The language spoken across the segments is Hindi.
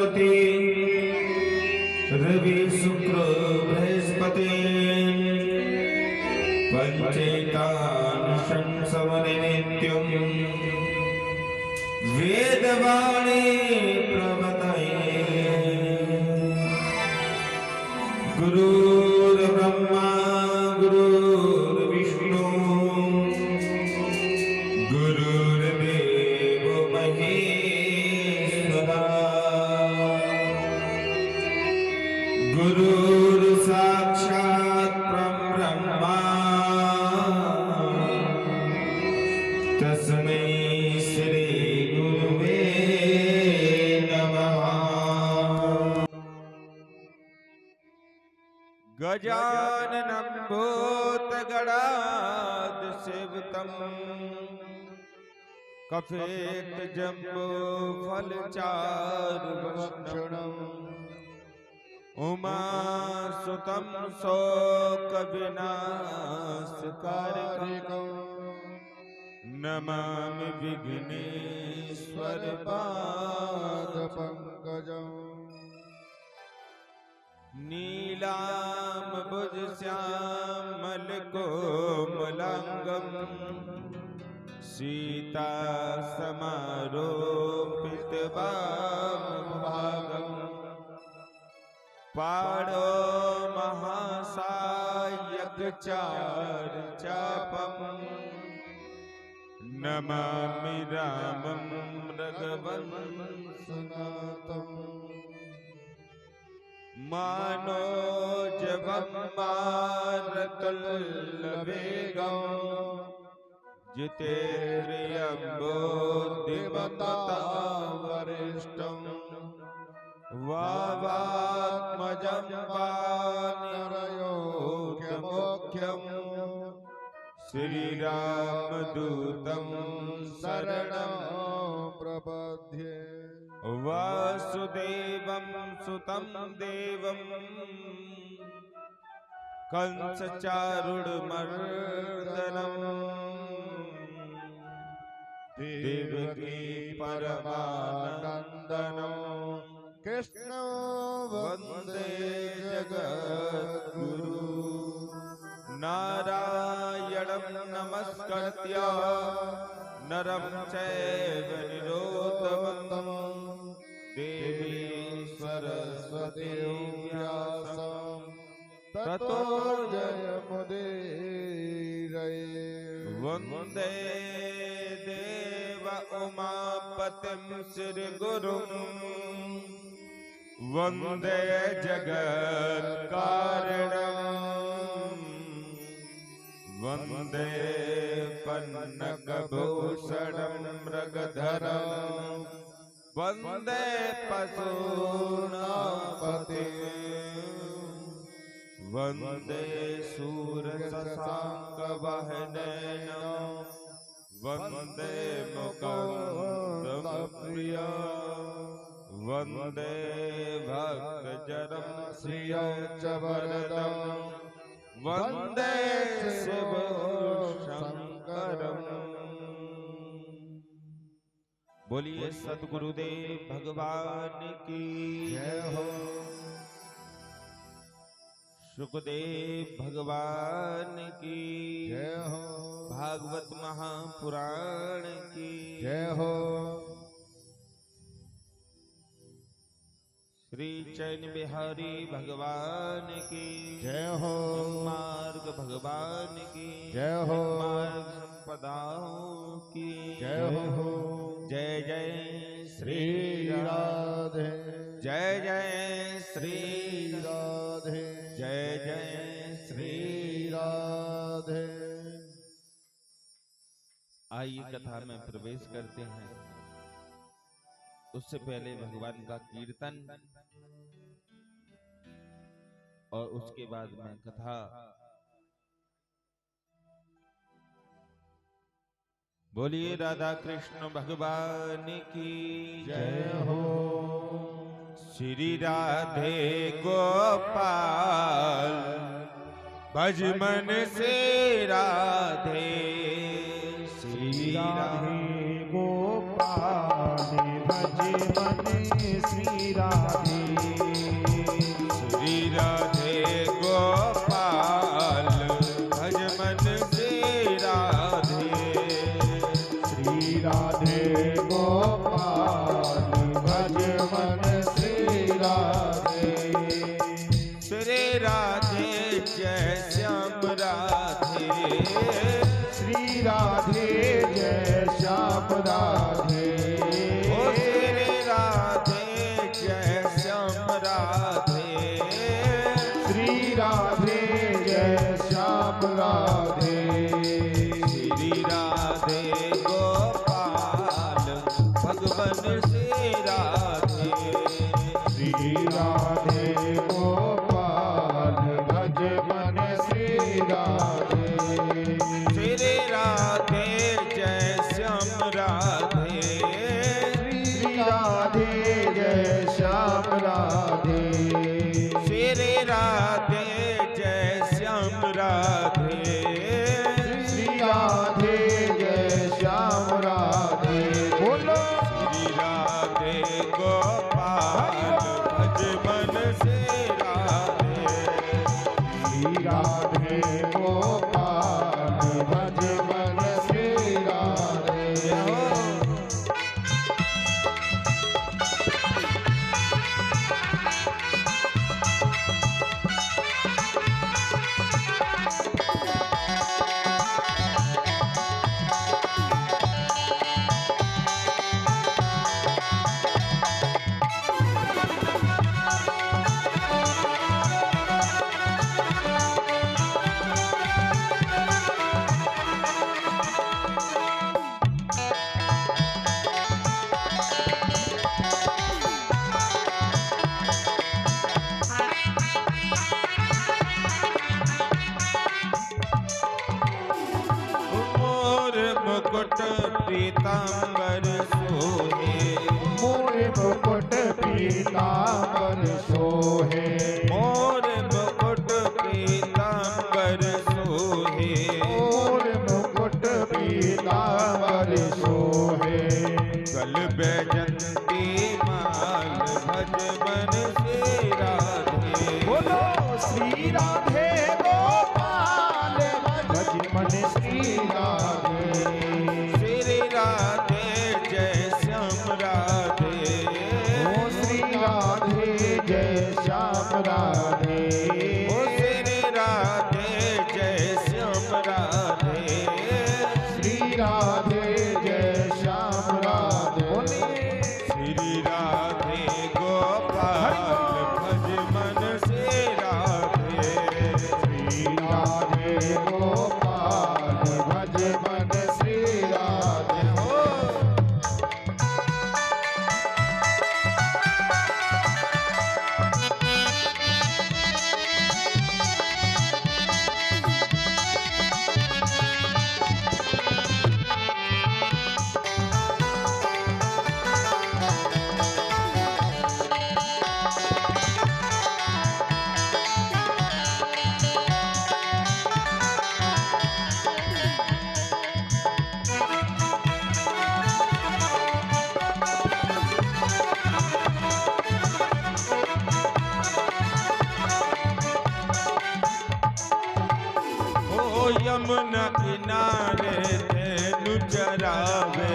सरस्वती रवि शुक्र बृहस्पति पंचेतान समनित्यं वेदवाणी प्रवतये गुरुर्ब्रह्मा गुरुर्विष्णु गुरुर्देवो महेश्वरा गुरुर्साक्षात् परब्रह्मा तस्मै श्री गुरुवे नमः। गजाननं भूतगणाधिसेवितं कफेक्तजम्बूफलचारुभक्षणम् उमासुतं शोकविनाशकारिकं नमामि विघ्नेश्वरपादपङ्कजम्। नीलाम्बुजश्यामलकोमलाङ्गं सीतासमारोपितवामभागम् पाणो महासायकचारुचापम् नमामि रामं रघुवंशनाथम्। मनोजवं मारुततुल्यवेगं जितेन्द्रियं बुद्धिमतां वरिष्ठं वावात्मजं वानरयोग्यमोख्यं श्रीरामदूतं शरणं प्रपद्ये। वासुदेवं सुतं देवं कंसचारुर्मर्दनं देवकी परमानन्दनं कृष्णो वन्दे जगद्गुरु। नारायणं नमस्कृत्य नरं चैव नरोत्तमं देवी सरस्वती व्यासं ततो जयमुदीरये। वन्दे देव उमापतिं श्रीगुरुं वन्दे जगत्कारणं वन्दे पन्नगभूषणं मृगधरं वन्दे पशूनां वन्दे शूरशशाङ्कवाहनेन वन्दे मुकुन्दप्रियं वन्दे भक्तजनं श्रियं च वरदं वन्दे शिवशङ्करम्। बोलिए सद्गुरुदेव भगवान की जय हो। सुखदेव भगवान की जय हो। भागवत महापुराण की जय हो। श्री चैन बिहारी भगवान की जय हो। मार्ग भगवान की जय हो। मार्ग संपदाओं की जय हो। जय जय श्री राधे जय जय श्री राधे जय जय श्री राधे। आइए कथा में प्रवेश करते हैं। उससे पहले भगवान का कीर्तन और उसके बाद में कथा। बोलिए राधा कृष्ण भगवान की जय हो। श्री राधे गोपाल भज मन से राधे। श्री राधे गोपाल भज मन श्री राधे। श्री राधे गोपाल भज मन श्री राधे। श्री राधे गोपाल भज मन श्री राधे। श्री राधे जय श्याम राधे। श्री राधे जय श्याम राधे। ओ श्री राधे जय श्याम राधे। श्री राधे जय श्याम राधे। श्री राधे गोपाल भगवन श्री राधे। श्री राधे गोपाल भज मन श्री राधे। श्री राधे जय श्याम राधे। श्री राधे जय श्याम राधे। श्री राधे जय श्याम राधे। श्री राधे जय श्याम राधे। बोलो श्री राधे गोपाल भज मन से राधे। श्री राधे गोपाल भज मन श्री राधे। मोर मुकुट पीतांबर सोहे। मोर मुकुट पीतांबर सोहे। मोर मुकुट पीतांबर सोहे। मोर मुकुट पीतांबर सोहे। गल बैजंती माल भज मन से राधे। बोलो श्री राधे गोपाल भज मन श्री राधे। श्री राधे जय श्याम राधे। ओ श्री राधे जय श्याम राधे। ओ श्री राधे जय श्याम राधे। श्री राधे जय श्याम राधे। बोलिए श्री राधे गोपाल भज मन से राधे। श्री राधे गोपाल भज मन श्री राधे। हो यमुना किनारे धेनु चरावे।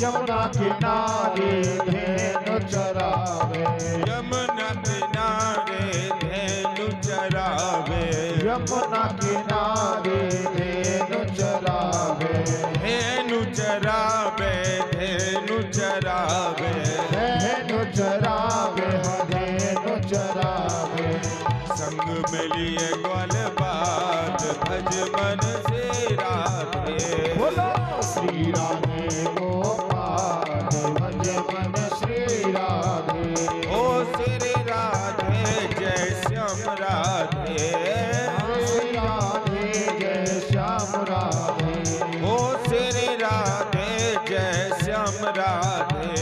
यमुना किनारे धेनु चरावे। यमुना किनारे धेनु चरावे। यमुना किनारे धेनु चरावे। धेनु चरावे। धेनु चरावे। धेनु चरावे धेनु चरावे। संग मिलिए ग्वाल बात भज मन से राधे। बोलो श्री राधे गोपाल भज मन श्री राधे। ओ श्री राधे जय श्याम राधे। श्री राधे जय श्याम राधे। ओ श्री राधे जय श्याम राधे।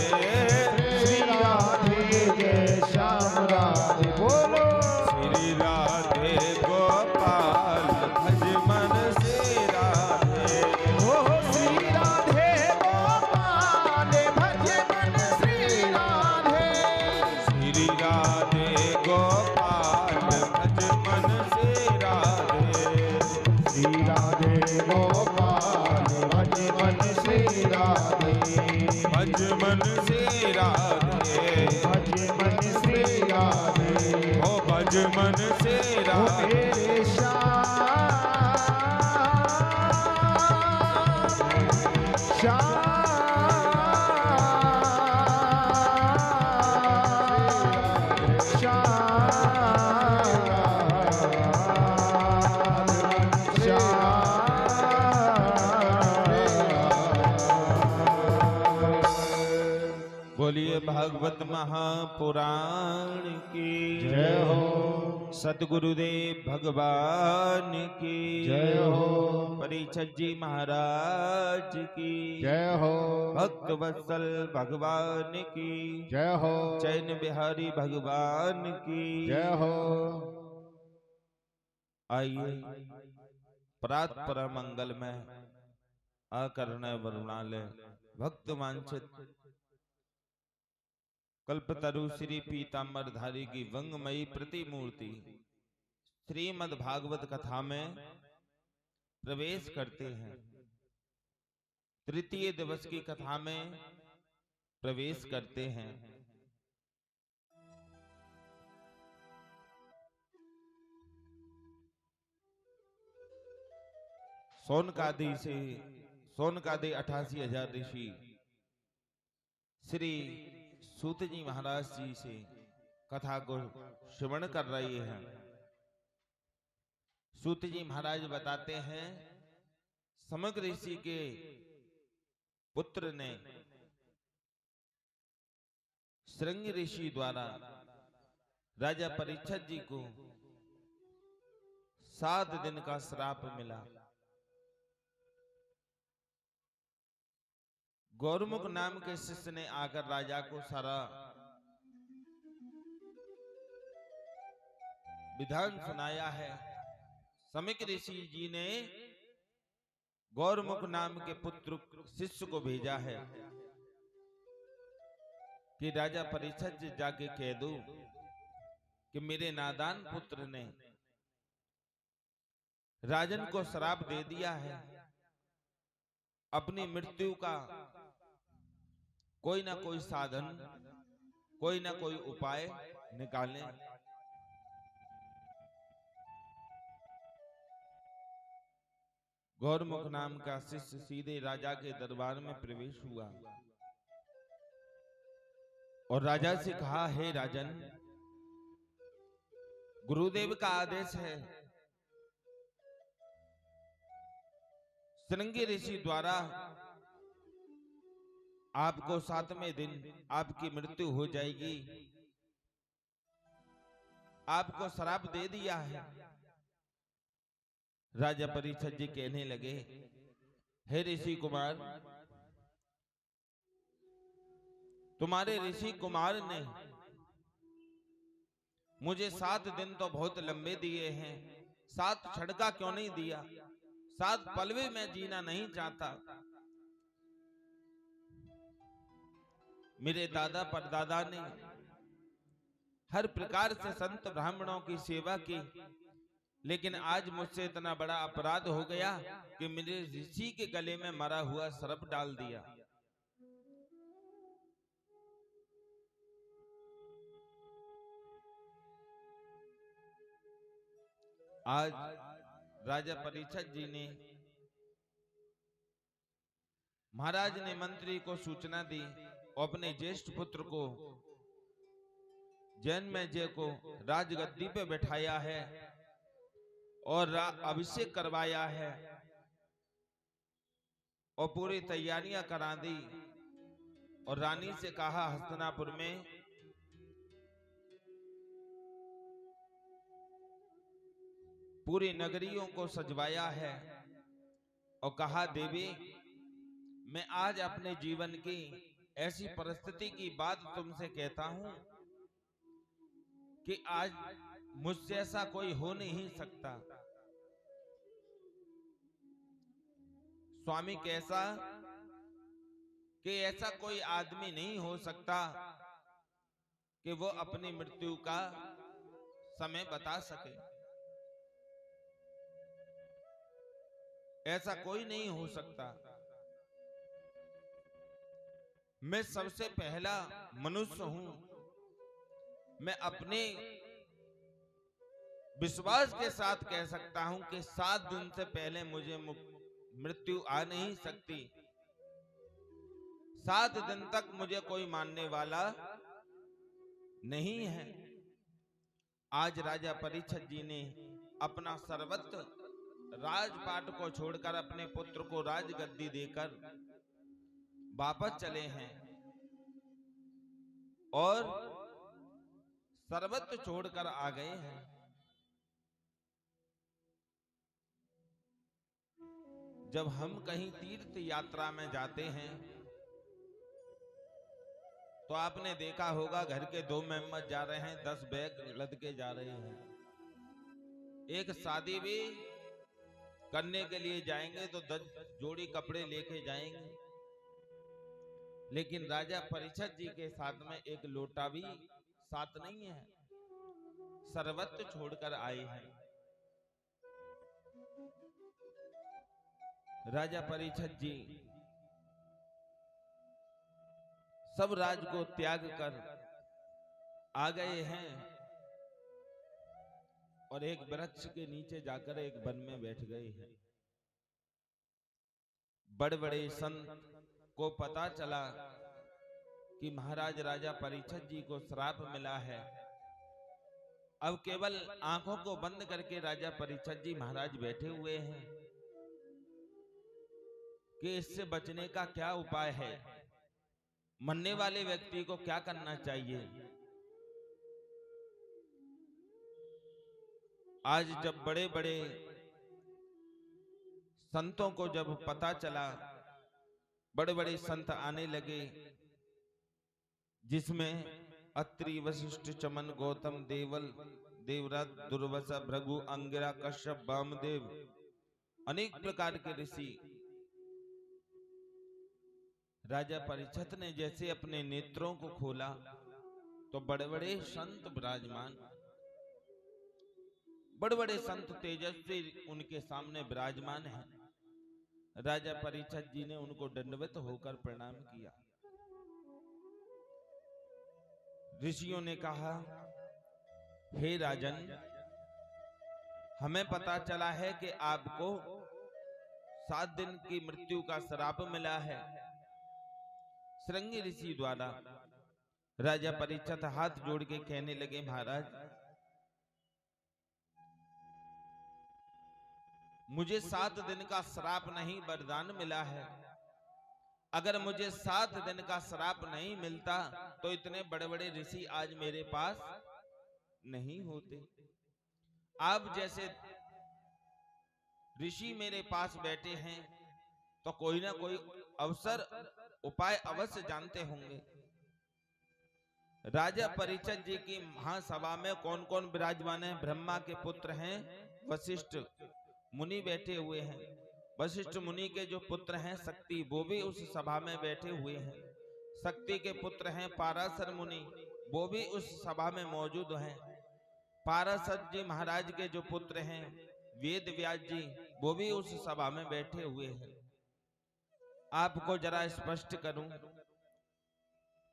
श्री राधे जय श्याम राधे। बोलो श्री राधे गोपाल भज मन से राधे। ओ श्री राधे गोपाल भज मन श्री राधे। श्री राधे गोपाल भज मन से राधे। श्री राधे गोपाल भज मन श्री राधे। भज मन से राधे। भज मन श्री राधे। ओ भज मन से ओ राधे। मेरे श्याम बोलिए भागवत महापुराण की जय हो। सतगुरुदेव भगवान की जय हो। परीक्षित जी महाराज की जय हो। भक्त वत्सल भगवान की जय हो। चैन बिहारी भगवान की जय हो। आइए प्रात पर मंगल में अकर्ण वरुणालय भक्त वांछित कल्पतरु श्री पीतांबर धारी की वंगमयी प्रतिमूर्ति श्रीमद् भागवत कथा में प्रवेश करते हैं। तृतीय दिवस की कथा में प्रवेश करते हैं। सोनकादि 88,000 ऋषि श्री सूत जी महाराज जी से कथा को श्रवण कर रहे हैं। सूत जी महाराज बताते हैं समग्र ऋषि के पुत्र ने श्रृंग ऋषि द्वारा राजा परीक्षित जी को 7 दिन का श्राप मिला। गौरमुख नाम के शिष्य ने आकर राजा को सारा विधान सुनाया है। समिक ऋषि जी ने गौरमुख नाम के पुत्र शिष्य को भेजा है कि राजा परीक्षित जी जाके कह दो कि मेरे नादान पुत्र ने राजन को श्राप दे दिया है, अपनी मृत्यु का कोई ना कोई साधन, कोई ना कोई उपाय निकालें। गौरमुख नाम का शिष्य सीधे राजा के दरबार में प्रवेश हुआ और राजा से कहा, हे राजन, गुरुदेव का आदेश है, श्रृंगी ऋषि द्वारा आपको 7वें दिन आपकी मृत्यु हो जाएगी, आपको श्राप दे दिया है। राजा परीक्षित जी कहने लगे, हे ऋषि कुमार, तुम्हारे ऋषि कुमार ने मुझे 7 दिन तो बहुत लंबे दिए हैं, 7 क्षण का क्यों नहीं दिया? 7 पल भी मैं जीना नहीं चाहता। मेरे दादा परदादा ने हर प्रकार से संत ब्राह्मणों की सेवा की, लेकिन आज मुझसे इतना बड़ा अपराध हो गया कि मेरे ऋषि के गले में मरा हुआ सर्प डाल दिया। आज राजा परीक्षित जी ने, महाराज ने मंत्री को सूचना दी और अपने ज्येष्ठ पुत्र को जन्मेजय को राजगद्दी पे बैठाया है और अभिषेक करवाया है और पूरी तैयारियां करा दी और रानी से कहा हस्तिनापुर में पूरी नगरियों को सजवाया है और कहा, देवी, मैं आज अपने जीवन की ऐसी परिस्थिति की बात तुमसे कहता हूं कि आज मुझसे ऐसा कोई हो नहीं सकता। स्वामी कैसा कि ऐसा कोई आदमी नहीं हो सकता कि वो अपनी मृत्यु का समय बता सके। ऐसा कोई नहीं हो सकता। मैं सबसे पहला मनुष्य हूं। मैं अपने विश्वास के साथ कह सकता हूं कि 7 दिन से पहले मुझे मृत्यु आ नहीं सकती। 7 दिन तक मुझे कोई मानने वाला नहीं है। आज राजा परीक्षित जी ने अपना सर्वत्र राजपाट को छोड़कर अपने पुत्र को राजगद्दी देकर वापस चले हैं और सर्वत्र छोड़कर आ गए हैं। जब हम कहीं तीर्थ यात्रा में जाते हैं तो आपने देखा होगा घर के 2 मेंबर जा रहे हैं, 10 बैग लद के जा रहे हैं। एक शादी भी करने के लिए जाएंगे तो 10 जोड़ी कपड़े लेके जाएंगे। लेकिन राजा परीक्षित जी के साथ में एक लोटा भी साथ नहीं है, सर्वत्र छोड़कर आए हैं। राजा परीक्षित जी सब राज को त्याग कर आ गए हैं और एक वृक्ष के नीचे जाकर एक वन में बैठ गए हैं। बड़े बड़े संत को पता चला कि महाराज राजा परीक्षित जी को श्राप मिला है। अब केवल आंखों को बंद करके राजा परीक्षित जी महाराज बैठे हुए हैं कि इससे बचने का क्या उपाय है, मरने वाले व्यक्ति को क्या करना चाहिए। आज जब बड़े बड़े संतों को जब पता चला, बड़े बड़े संत आने लगे जिसमें अत्रि, वशिष्ठ, चमन, गौतम, देवल, देवव्रत, दुर्वासा, भृगु, अंगिरा, कश्यप, वामदेव, अनेक प्रकार के ऋषि। राजा परीक्षित ने जैसे अपने नेत्रों को खोला तो बड़े बड़े संत विराजमान, बड़े बड़े संत तेजस्वी उनके सामने विराजमान हैं। राजा परीक्षित जी ने उनको दंडवत होकर प्रणाम किया। ऋषियों ने कहा, हे राजन, हमें पता चला है कि आपको 7 दिन की मृत्यु का श्राप मिला है श्रृंगी ऋषि द्वारा। राजा परीक्षित हाथ जोड़ के कहने लगे, महाराज, मुझे 7 दिन का श्राप नहीं वरदान मिला है। अगर मुझे 7 दिन का श्राप नहीं मिलता तो इतने बड़े बड़े ऋषि आज मेरे पास नहीं होते। आप जैसे ऋषि मेरे पास बैठे हैं तो कोई ना कोई अवसर उपाय अवश्य जानते होंगे। राजा परीक्षित जी की महासभा में कौन कौन विराजमान है? ब्रह्मा के पुत्र हैं वशिष्ठ मुनि बैठे हुए हैं। वशिष्ठ मुनि के जो पुत्र हैं शक्ति, वो भी उस सभा में बैठे हुए हैं। शक्ति के पुत्र हैं पाराशर मुनि, वो भी उस सभा में मौजूद हैं। पाराशर जी महाराज के जो पुत्र हैं वेद व्यास जी, वो भी उस सभा में बैठे हुए हैं। आपको जरा स्पष्ट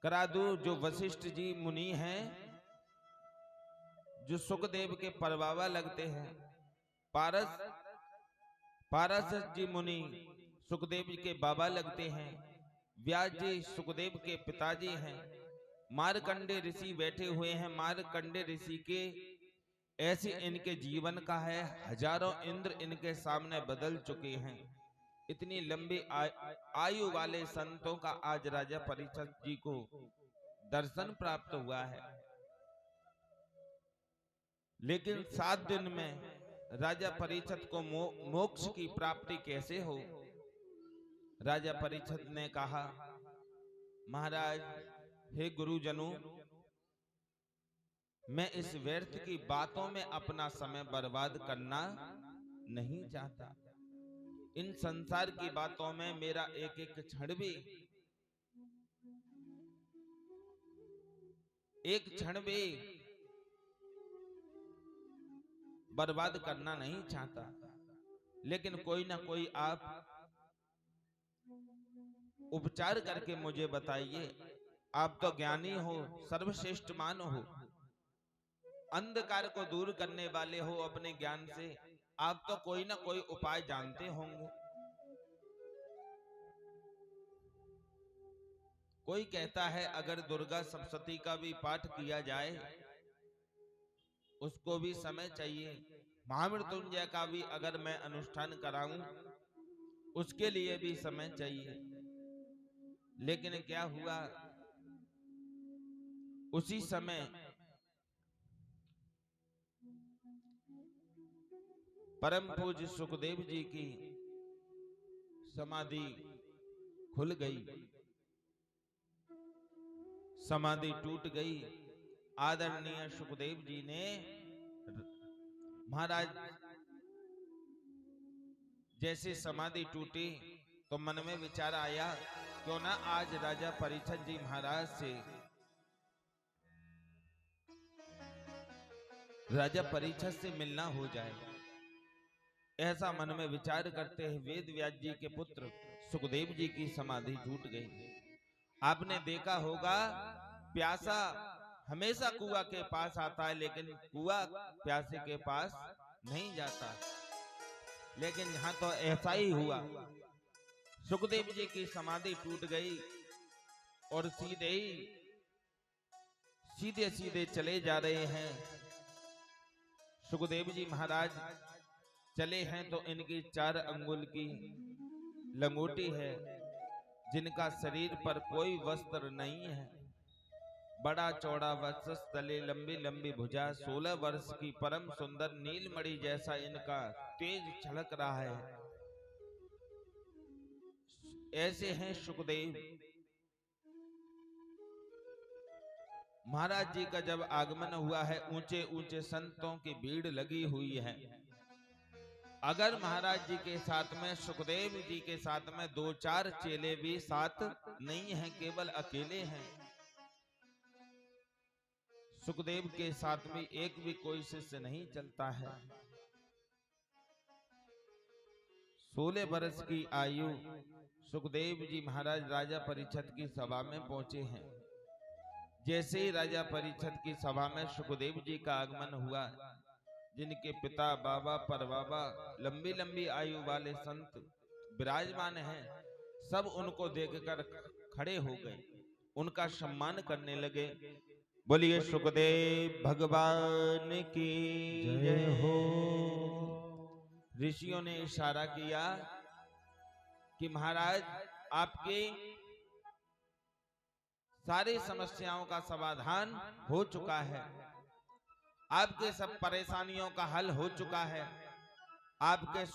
करा दूं, जो वशिष्ठ जी मुनि हैं, जो सुखदेव के परबाबा लगते हैं, पाराशर जी मुनि सुखदेव जी के बाबा लगते हैं। व्यास जी सुखदेव के पिताजी हैं। मार्कंडे ऋषि बैठे हुए हैं। मार्कंडे ऋषि के ऐसे इनके जीवन का है, हजारों इंद्र इनके सामने बदल चुके हैं। इतनी लंबी आयु वाले संतों का आज राजा परीक्षित जी को दर्शन प्राप्त हुआ है। लेकिन 7 दिन में राजा परीक्षित को मोक्ष की प्राप्ति कैसे हो? राजा परीक्षित ने कहा, महाराज, हे गुरुजनों, मैं इस व्यर्थ की बातों में अपना समय बर्बाद करना नहीं चाहता। इन संसार की बातों में मेरा एक एक क्षण भी एक क्षण भी बर्बाद करना नहीं चाहता, लेकिन कोई ना कोई आप उपचार करके मुझे बताइए। आप तो ज्ञानी हो, सर्वश्रेष्ठ मान हो, अंधकार को दूर करने वाले हो अपने ज्ञान से, आप तो कोई ना कोई उपाय जानते होंगे। कोई कहता है अगर दुर्गा सप्तशती का भी पाठ किया जाए उसको भी समय चाहिए, महामृत्युंजय का भी अगर मैं अनुष्ठान कराऊं उसके लिए भी समय चाहिए। लेकिन क्या हुआ, उसी समय परम पूज्य सुखदेव जी की समाधि खुल गई, समाधि टूट गई। आदरणीय सुखदेव जी ने महाराज जैसे समाधि टूटी तो मन में विचार आया, क्यों ना आज राजा परीक्षित जी महाराज से, राजा परीक्षित से मिलना हो जाए। ऐसा मन में विचार करते हैं वेद व्यास जी के पुत्र सुखदेव जी की समाधि टूट गई। आपने देखा होगा प्यासा हमेशा कुआं के पास आता है, लेकिन कुआं प्यासे के पास नहीं जाता। लेकिन यहां तो ऐसा ही हुआ, सुखदेव जी की समाधि टूट गई और सीधे सीधे चले जा रहे हैं। सुखदेव जी महाराज चले हैं तो इनकी 4 अंगुल की लंगोटी है, जिनका शरीर पर कोई वस्त्र नहीं है, बड़ा चौड़ा वक्षस्थल, तले लंबी लंबी भुजा, 16 वर्ष की परम सुंदर नीलमणि जैसा इनका तेज छलक रहा है। ऐसे हैं सुखदेव महाराज जी का जब आगमन हुआ है, ऊंचे ऊंचे संतों की भीड़ लगी हुई है। अगर महाराज जी के साथ में, सुखदेव जी के साथ में 2-4 चेले भी साथ नहीं हैं, केवल अकेले हैं। सुखदेव के साथ में एक भी कोई शिष्य नहीं चलता है। 16 वर्ष की आयु सुखदेव जी महाराज राजा परीक्षित की सभा में पहुंचे हैं। जैसे ही राजा परीक्षित की सभा में सुखदेव जी का आगमन हुआ, जिनके पिता बाबा परबाबा लंबी लंबी आयु वाले संत विराजमान हैं, सब उनको देखकर खड़े हो गए, उनका सम्मान करने लगे। बोलिए सुखदेव भगवान की जय हो। ऋषियों ने इशारा किया कि महाराज आपके सारी समस्याओं का समाधान हो चुका है, आपके सब परेशानियों का हल हो चुका है। आपके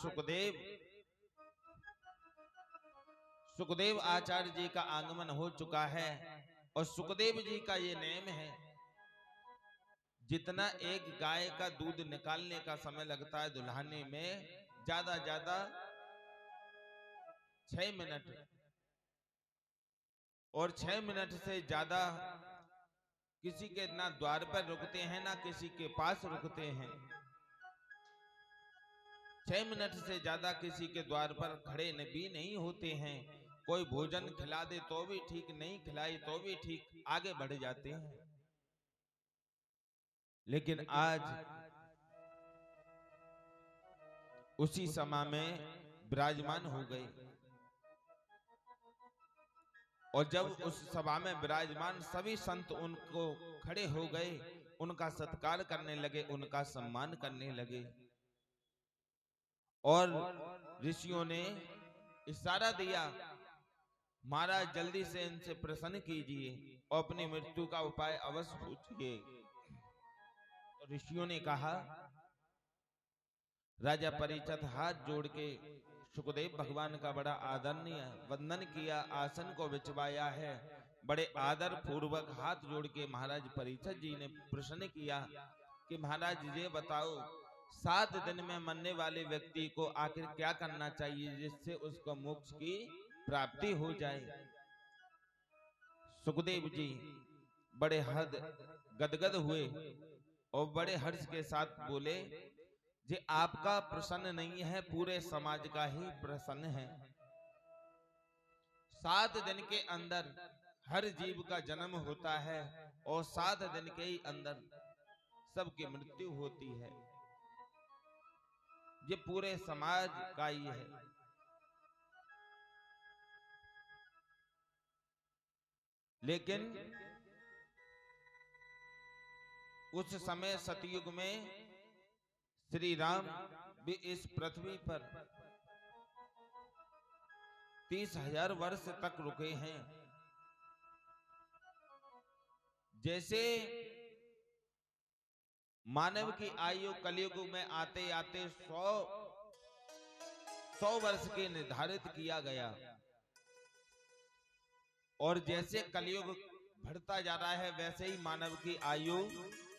सुखदेव आचार्य जी का आगमन हो चुका है। और सुखदेव जी का ये नेम है, जितना एक गाय का दूध निकालने का समय लगता है दुल्हने में, ज्यादा 6 मिनट, और 6 मिनट से ज्यादा किसी के ना द्वार पर रुकते हैं ना किसी के पास रुकते हैं। 6 मिनट से ज्यादा किसी के द्वार पर खड़े भी नहीं होते हैं। कोई भोजन खिला दे तो भी ठीक, नहीं खिलाई तो भी ठीक, आगे बढ़ जाते हैं। लेकिन आज उसी समय में विराजमान हो गए, और जब उस सभा में विराजमान सभी संत उनको खड़े हो गए, उनका सत्कार करने लगे, उनका सम्मान करने लगे। और ऋषियों ने इशारा दिया, महाराज जल्दी से इनसे प्रसन्न कीजिए और अपनी मृत्यु का उपाय अवश्य पूछिए। तो ऋषियों ने कहा, राजा परीक्षित हाथ जोड़ के सुखदेव भगवान का बड़ा आदरणीय वंदन किया, आसन को बिछवाया है। बड़े आदर पूर्वक हाथ जोड़ के महाराज परीक्षित जी ने प्रश्न किया कि महाराज ये बताओ, 7 दिन में मरने वाले व्यक्ति को आखिर क्या करना चाहिए जिससे उसको मोक्ष की प्राप्ति हो जाए। सुखदेव जी बड़े हद गदगद हुए और बड़े हर्ष के साथ बोले, जे आपका प्रसन्न नहीं है, पूरे समाज का ही प्रसन्न है। 7 दिन के अंदर हर जीव का जन्म होता है और 7 दिन के ही अंदर सबकी मृत्यु होती है। ये पूरे समाज का ही है। लेकिन उस समय सतयुग में श्री राम भी इस पृथ्वी पर 30,000 वर्ष तक रुके हैं। जैसे मानव की आयु कलयुग में आते आते 100 वर्ष के निर्धारित किया गया, और जैसे कलयुग बढ़ता जा रहा है वैसे ही मानव की आयु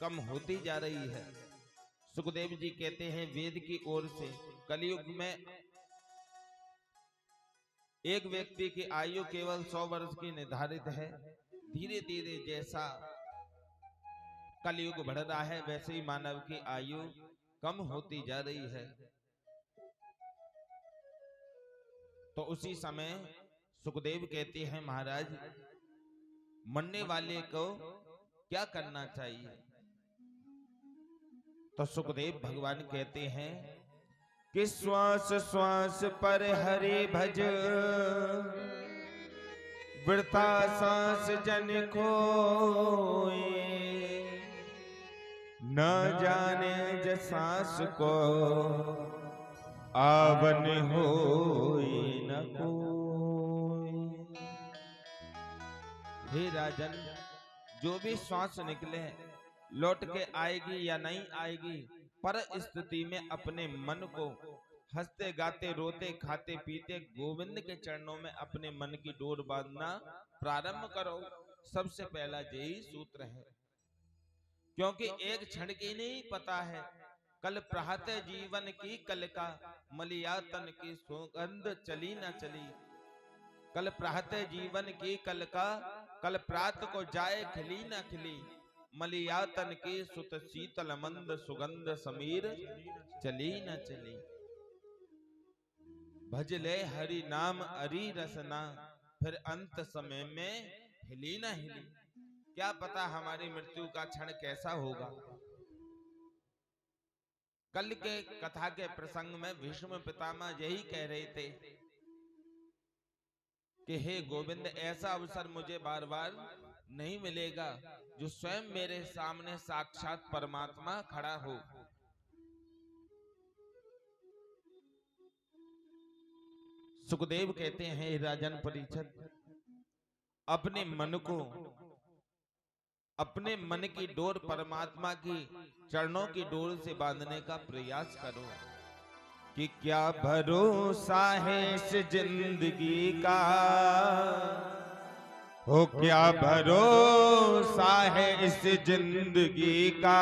कम होती जा रही है। सुखदेव जी कहते हैं वेद की ओर से कलयुग में एक व्यक्ति की आयु केवल 100 वर्ष की निर्धारित है। धीरे धीरे जैसा कलयुग बढ़ रहा है वैसे ही मानव की आयु कम होती जा रही है। तो उसी समय सुखदेव कहते हैं महाराज, मरने वाले को क्या करना चाहिए? तो सुखदेव भगवान कहते हैं कि श्वास श्वास पर हरि भज, वृथा सांस जन खोए, न जाने जसास को आवन होए न कोई। हे राजन, जो भी श्वास निकले लौट के आएगी या नहीं आएगी, पर स्थिति में अपने मन को हंसते गाते रोते खाते पीते गोविंद के चरणों में अपने मन की डोर बांधना प्रारंभ करो। सबसे पहला यही सूत्र है, क्योंकि एक क्षण की नहीं पता है, कल प्रहत जीवन की कल का मलियातन की सुगंध चली न चली। कल प्रहत जीवन की कल का कल प्रात को जाए खिली न खिली, मलियातन की सुत शीतल मंद सुगंध समीर चली न चली। भज ले हरि नाम अरी रसना, फिर अंत समय में हिली न हिली। क्या पता हमारी मृत्यु का क्षण कैसा होगा। कल के कथा के प्रसंग में भीष्म पितामह यही कह रहे थे कि हे गोविंद, ऐसा अवसर मुझे बार बार नहीं मिलेगा जो स्वयं मेरे सामने साक्षात परमात्मा खड़ा हो। सुखदेव कहते हैं राजन परीक्षित, अपने मन को अपने मन की डोर परमात्मा की चरणों की डोर से बांधने का प्रयास करो कि क्या भरोसा है इस जिंदगी का, हो क्या भरोसा है इस जिंदगी का।